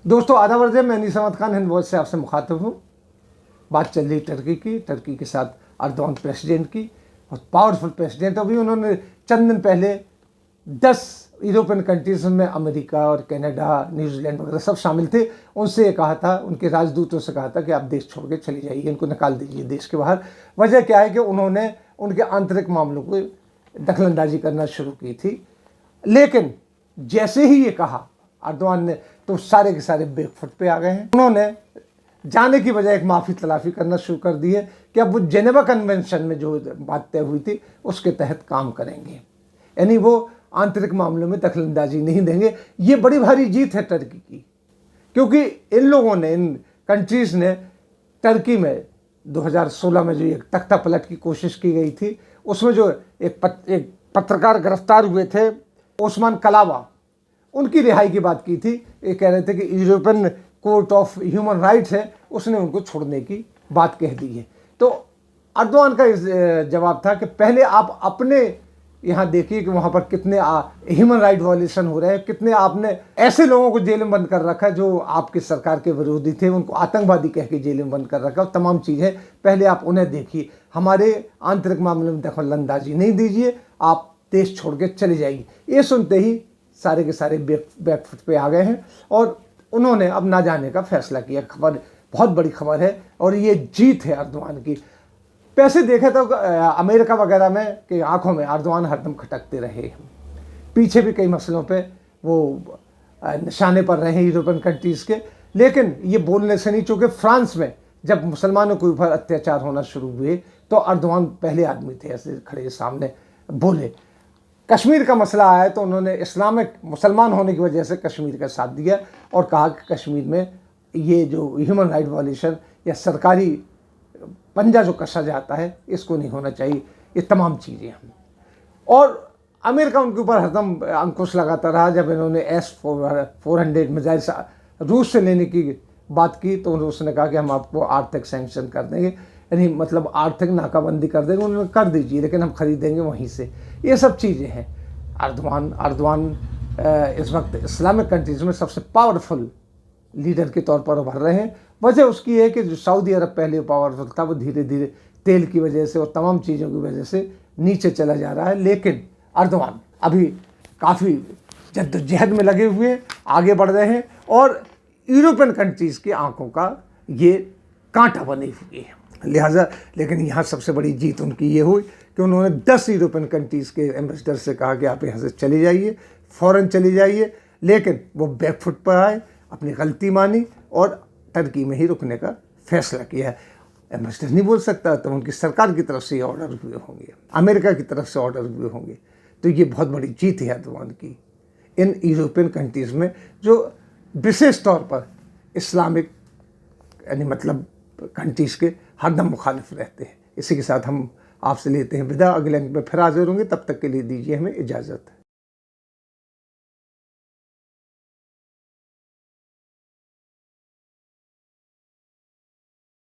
दोस्तों आदाब अर्ज़ है, मैं अनीस अहमद खान हिंद वॉइस से आपसे मुखातिब हूँ। बात चल रही टर्की के साथ अर्दोआन प्रेसिडेंट की, बहुत पावरफुल प्रेसिडेंट। अभी उन्होंने चंद दिन पहले 10 यूरोपियन कंट्रीज में अमेरिका और कनाडा, न्यूजीलैंड वगैरह सब शामिल थे, उनसे ये कहा था, उनके राजदूतों से कहा था कि आप देश छोड़ के चले जाइए, इनको निकाल दीजिए देश के बाहर। वजह क्या है कि उन्होंने उनके आंतरिक मामलों को दखलंदाजी करना शुरू की थी। लेकिन जैसे ही ये कहा अर्दोआन ने, तो सारे के सारे बैकफुट पे आ गए हैं। उन्होंने जाने की बजाय एक माफ़ी तलाफ़ी करना शुरू कर दी है कि अब वो जेनेवा कन्वेंशन में जो बात तय हुई थी उसके तहत काम करेंगे, यानी वो आंतरिक मामलों में दखलंदाजी नहीं देंगे। ये बड़ी भारी जीत है टर्की की, क्योंकि इन लोगों ने, इन कंट्रीज़ ने टर्की में 2016 में जो एक तख्ता पलट की कोशिश की गई थी, उसमें जो एक पत्रकार गिरफ्तार हुए थे, ओस्मान कलावा, उनकी रिहाई की बात की थी। ये कह रहे थे कि European court of human rights है, उसने उनको छोड़ने की बात कह दी है। तो अर्दोआन का जवाब था कि पहले आप अपने यहाँ देखिए कि वहाँ पर कितने ह्यूमन राइट वायलेशन हो रहे हैं, कितने आपने ऐसे लोगों को जेल में बंद कर रखा है जो आपकी सरकार के विरोधी थे, उनको आतंकवादी कह के जेल में बंद कर रखा है, तमाम चीज़ें पहले आप उन्हें देखिए, हमारे आंतरिक मामले में दखलंदाजी नहीं दीजिए, आप देश छोड़ के चले जाइए। ये सुनते ही सारे के सारे बैकफुट पे आ गए हैं और उन्होंने अब ना जाने का फैसला किया। खबर बहुत बड़ी खबर है और ये जीत है अर्दोआन की। पैसे देखे तो अमेरिका वगैरह में के आंखों में अर्दोआन हरदम खटकते रहे, पीछे भी कई मसलों पे वो निशाने पर रहे यूरोपियन कंट्रीज़ के। लेकिन ये बोलने से नहीं, चूँकि फ्रांस में जब मुसलमानों के ऊपर अत्याचार होना शुरू हुए तो अर्दोआन पहले आदमी थे ऐसे खड़े सामने बोले। कश्मीर का मसला आया तो उन्होंने इस्लामिक मुसलमान होने की वजह से कश्मीर का साथ दिया और कहा कि कश्मीर में ये जो ह्यूमन राइट वायलेशन या सरकारी पंजा जो कसा जाता है, इसको नहीं होना चाहिए। ये तमाम चीज़ें हैं। और अमेरिका उनके ऊपर हरदम अंकुश लगाता रहा। जब इन्होंने S-400 मिसाइल रूस से लेने की बात की तो उसने कहा कि हम आपको आर्थिक सैंक्शन कर देंगे, यानी मतलब आर्थिक नाकाबंदी कर देंगे। उन्होंने कर दीजिए, लेकिन हम खरीदेंगे वहीं से। ये सब चीज़ें हैं। अर्दोआन इस वक्त इस्लामिक कंट्रीज़ में सबसे पावरफुल लीडर के तौर पर उभर रहे हैं। वजह उसकी है कि जो सऊदी अरब पहले पावरफुल था, वो धीरे धीरे तेल की वजह से और तमाम चीज़ों की वजह से नीचे चला जा रहा है। लेकिन अर्दोआन अभी काफ़ी जद्दोजहद में लगे हुए हैं, आगे बढ़ रहे हैं और यूरोपियन कंट्रीज़ की आंखों का ये कांटा बने हुए हैं। लिहाजा लेकिन यहाँ सबसे बड़ी जीत उनकी ये हुई कि उन्होंने 10 यूरोपियन कंट्रीज़ के एम्बेसडर से कहा कि आप यहाँ से चले जाइए, फ़ौरन चले जाइए। लेकिन वो बैकफुट पर आए, अपनी गलती मानी और टर्की में ही रुकने का फैसला किया है। एम्बेसडर नहीं बोल सकता, तो उनकी सरकार की तरफ से ऑर्डर हुए होंगे, अमेरिका की तरफ से ऑर्डर हुए होंगे। तो ये बहुत बड़ी जीत है अर्दोआन की इन यूरोपियन कंट्रीज़ में, जो विशेष तौर पर इस्लामिक यानी मतलब कंट्रीज़ के हरदम मुखालिफ रहते हैं। इसी के साथ हम आपसे लेते हैं विदा। अगले अंक में फिर हाजिर होंगे, तब तक के लिए दीजिए हमें इजाज़त।